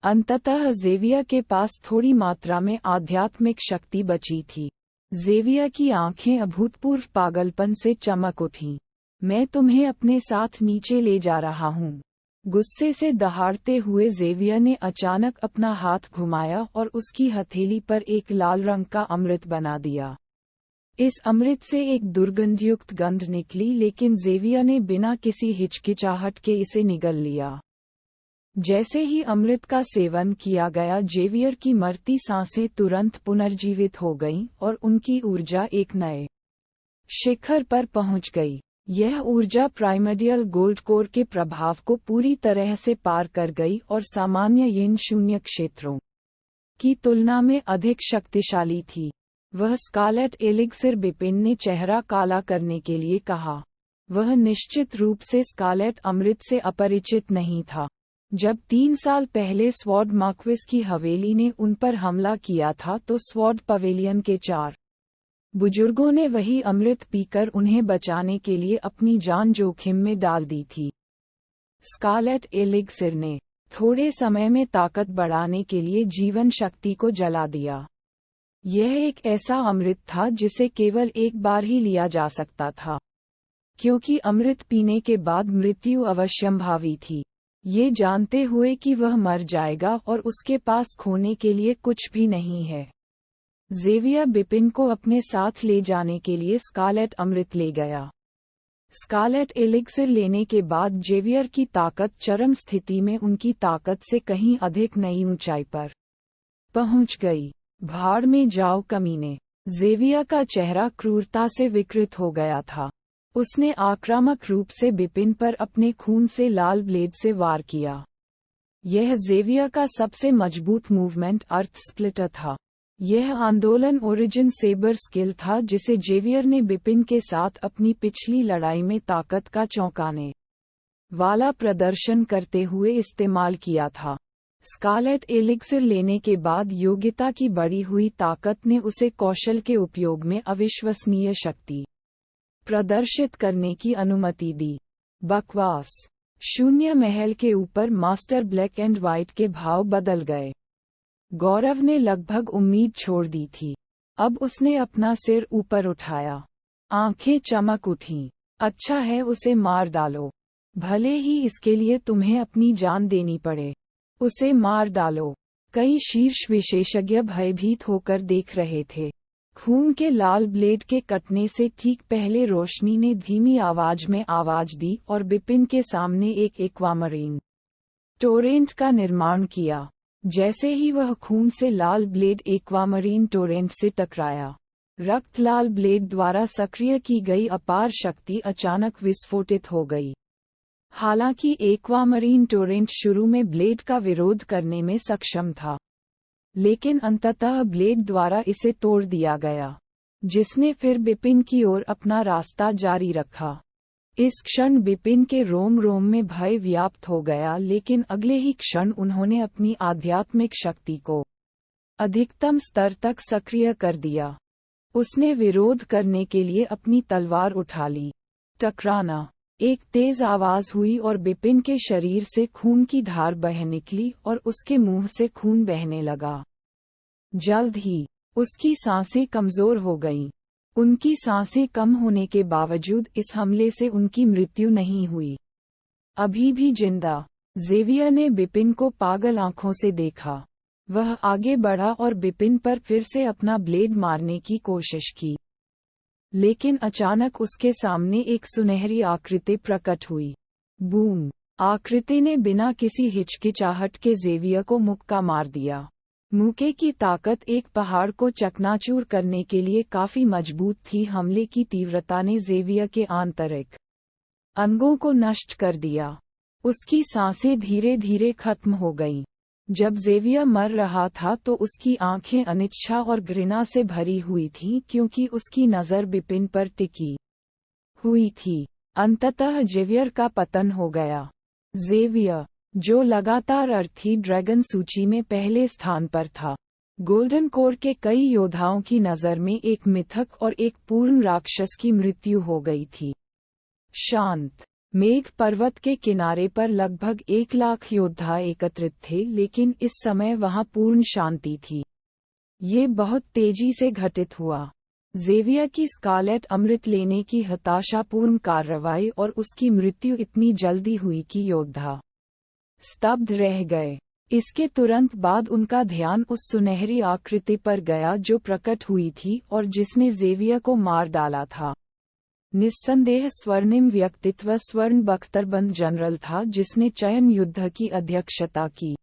अंततः जेवियर के पास थोड़ी मात्रा में आध्यात्मिक शक्ति बची थी। जेवियर की आंखें अभूतपूर्व पागलपन से चमक उठीं। मैं तुम्हें अपने साथ नीचे ले जा रहा हूँ। गुस्से से दहाड़ते हुए जेवियर ने अचानक अपना हाथ घुमाया और उसकी हथेली पर एक लाल रंग का अमृत बना दिया। इस अमृत से एक दुर्गंधयुक्त गंध निकली, लेकिन जेवियर ने बिना किसी हिचकिचाहट के इसे निगल लिया। जैसे ही अमृत का सेवन किया गया, जेवियर की मरती सांसें तुरंत पुनर्जीवित हो गईं और उनकी ऊर्जा एक नए शिखर पर पहुंच गई। यह ऊर्जा प्राइमर्डियल गोल्ड कोर के प्रभाव को पूरी तरह से पार कर गई और सामान्य यिन शून्य क्षेत्रों की तुलना में अधिक शक्तिशाली थी। वह स्कारलेट एलिक्सिर। बिपिन ने चेहरा काला करने के लिए कहा। वह निश्चित रूप से स्कारलेट अमृत से अपरिचित नहीं था। जब 3 साल पहले स्वॉर्ड मार्क्विस की हवेली ने उन पर हमला किया था तो स्वॉर्ड पवेलियन के 4 बुजुर्गों ने वही अमृत पीकर उन्हें बचाने के लिए अपनी जान जोखिम में डाल दी थी। स्कारलेट एलिक्सिर ने थोड़े समय में ताकत बढ़ाने के लिए जीवन शक्ति को जला दिया। यह एक ऐसा अमृत था जिसे केवल एक बार ही लिया जा सकता था, क्योंकि अमृत पीने के बाद मृत्यु अवश्यंभावी थी। ये जानते हुए कि वह मर जाएगा और उसके पास खोने के लिए कुछ भी नहीं है, ज़ेवियर बिपिन को अपने साथ ले जाने के लिए स्कारलेट अमृत ले गया। स्कारलेट एलिक्सिर लेने के बाद ज़ेवियर की ताकत चरम स्थिति में उनकी ताकत से कहीं अधिक नई ऊंचाई पर पहुंच गई। भाड़ में जाओ कमीने। ज़ेवियर का चेहरा क्रूरता से विकृत हो गया था। उसने आक्रामक रूप से बिपिन पर अपने खून से लाल ब्लेड से वार किया। यह ज़ेवियर का सबसे मजबूत मूवमेंट अर्थ स्प्लिटर था। यह आंदोलन ओरिजिन सेबर स्किल था जिसे ज़ेवियर ने बिपिन के साथ अपनी पिछली लड़ाई में ताकत का चौंकाने वाला प्रदर्शन करते हुए इस्तेमाल किया था। स्कारलेट एलिक्सिर लेने के बाद योग्यता की बढ़ी हुई ताकत ने उसे कौशल के उपयोग में अविश्वसनीय शक्ति प्रदर्शित करने की अनुमति दी। बकवास। शून्य महल के ऊपर मास्टर ब्लैक एंड व्हाइट के भाव बदल गए। गौरव ने लगभग उम्मीद छोड़ दी थी। अब उसने अपना सिर ऊपर उठाया। आंखें चमक उठीं। अच्छा है, उसे मार डालो, भले ही इसके लिए तुम्हें अपनी जान देनी पड़े। उसे मार डालो। कई शीर्ष विशेषज्ञ भयभीत होकर देख रहे थे। खून के लाल ब्लेड के कटने से ठीक पहले रोशनी ने धीमी आवाज में आवाज दी और बिपिन के सामने एक एक्वामरीन टोरेंट का निर्माण किया। जैसे ही वह खून से लाल ब्लेड एक्वामरीन टोरेंट से टकराया, रक्त लाल ब्लेड द्वारा सक्रिय की गई अपार शक्ति अचानक विस्फोटित हो गई। हालांकि एक्वामरीन टोरेंट शुरू में ब्लेड का विरोध करने में सक्षम था, लेकिन अंततः ब्लेड द्वारा इसे तोड़ दिया गया, जिसने फिर बिपिन की ओर अपना रास्ता जारी रखा। इस क्षण बिपिन के रोम रोम में भय व्याप्त हो गया, लेकिन अगले ही क्षण उन्होंने अपनी आध्यात्मिक शक्ति को अधिकतम स्तर तक सक्रिय कर दिया। उसने विरोध करने के लिए अपनी तलवार उठा ली। टकराना। एक तेज आवाज हुई और बिपिन के शरीर से खून की धार बह निकली और उसके मुंह से खून बहने लगा। जल्द ही उसकी सांसें कमजोर हो गईं। उनकी सांसें कम होने के बावजूद इस हमले से उनकी मृत्यु नहीं हुई। अभी भी जिंदा। ज़ेवियर ने बिपिन को पागल आंखों से देखा। वह आगे बढ़ा और बिपिन पर फिर से अपना ब्लेड मारने की कोशिश की, लेकिन अचानक उसके सामने एक सुनहरी आकृति प्रकट हुई। बूम! आकृति ने बिना किसी हिचकिचाहट के ज़ेवियर को मुक्का मार दिया। मुक्के की ताकत एक पहाड़ को चकनाचूर करने के लिए काफी मजबूत थी। हमले की तीव्रता ने ज़ेवियर के आंतरिक अंगों को नष्ट कर दिया। उसकी सांसें धीरे धीरे खत्म हो गईं। जब ज़ेवियर मर रहा था तो उसकी आंखें अनिच्छा और घृणा से भरी हुई थीं, क्योंकि उसकी नज़र बिपिन पर टिकी हुई थी। अंततः ज़ेवियर का पतन हो गया। ज़ेवियर, जो लगातार अर्थी ड्रैगन सूची में पहले स्थान पर था, गोल्डन कोर के कई योद्धाओं की नज़र में एक मिथक और एक पूर्ण राक्षस की मृत्यु हो गई थी। शांत मेघ पर्वत के किनारे पर लगभग 1 लाख योद्धा एकत्रित थे, लेकिन इस समय वहां पूर्ण शांति थी। ये बहुत तेजी से घटित हुआ। ज़ेवियर की स्कारलेट अमृत लेने की हताशापूर्ण कार्रवाई और उसकी मृत्यु इतनी जल्दी हुई कि योद्धा स्तब्ध रह गए। इसके तुरंत बाद उनका ध्यान उस सुनहरी आकृति पर गया जो प्रकट हुई थी और जिसने ज़ेवियर को मार डाला था। निस्संदेह स्वर्णिम व्यक्तित्व स्वर्ण बख्तरबंद जनरल था, जिसने चयन युद्ध की अध्यक्षता की।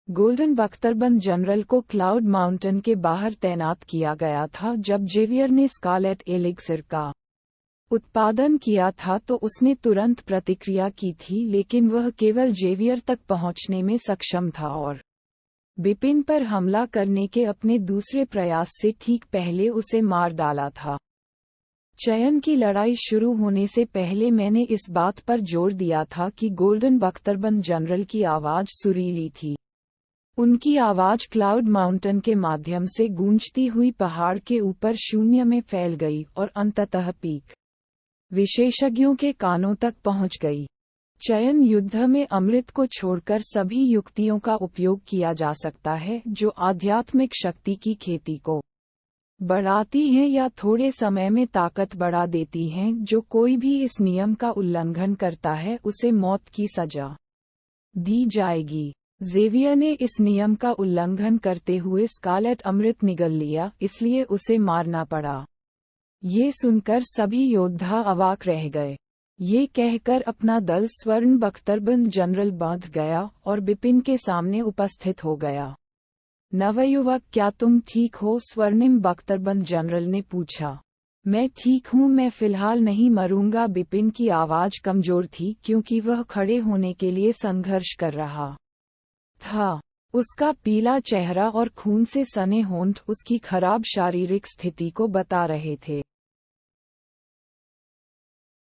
गोल्डन बख्तरबंद जनरल को क्लाउड माउंटेन के बाहर तैनात किया गया था। जब ज़ेवियर ने स्कारलेट एलिक्सिर का उत्पादन किया था तो उसने तुरंत प्रतिक्रिया की थी, लेकिन वह केवल ज़ेवियर तक पहुंचने में सक्षम था और बिपिन पर हमला करने के अपने दूसरे प्रयास से ठीक पहले उसे मार डाला था। चयन की लड़ाई शुरू होने से पहले मैंने इस बात पर जोर दिया था कि गोल्डन बख्तरबंद जनरल की आवाज सुरीली थी। उनकी आवाज क्लाउड माउंटेन के माध्यम से गूंजती हुई पहाड़ के ऊपर शून्य में फैल गई और अंततः पीक विशेषज्ञों के कानों तक पहुंच गई। चयन युद्ध में अमृत को छोड़कर सभी युक्तियों का उपयोग किया जा सकता है जो आध्यात्मिक शक्ति की खेती को बढ़ाती हैं या थोड़े समय में ताकत बढ़ा देती हैं। जो कोई भी इस नियम का उल्लंघन करता है उसे मौत की सजा दी जाएगी। ज़ेवियर ने इस नियम का उल्लंघन करते हुए स्कारलेट अमृत निगल लिया, इसलिए उसे मारना पड़ा। ये सुनकर सभी योद्धा अवाक रह गए। ये कहकर अपना दल स्वर्ण बख्तरबंद जनरल बांध गया और बिपिन के सामने उपस्थित हो गया। नवयुवक, क्या तुम ठीक हो? स्वर्णिम बख्तरबंद जनरल ने पूछा। मैं ठीक हूँ, मैं फिलहाल नहीं मरूंगा। बिपिन की आवाज कमजोर थी क्योंकि वह खड़े होने के लिए संघर्ष कर रहा था। उसका पीला चेहरा और खून से सने होंठ उसकी खराब शारीरिक स्थिति को बता रहे थे।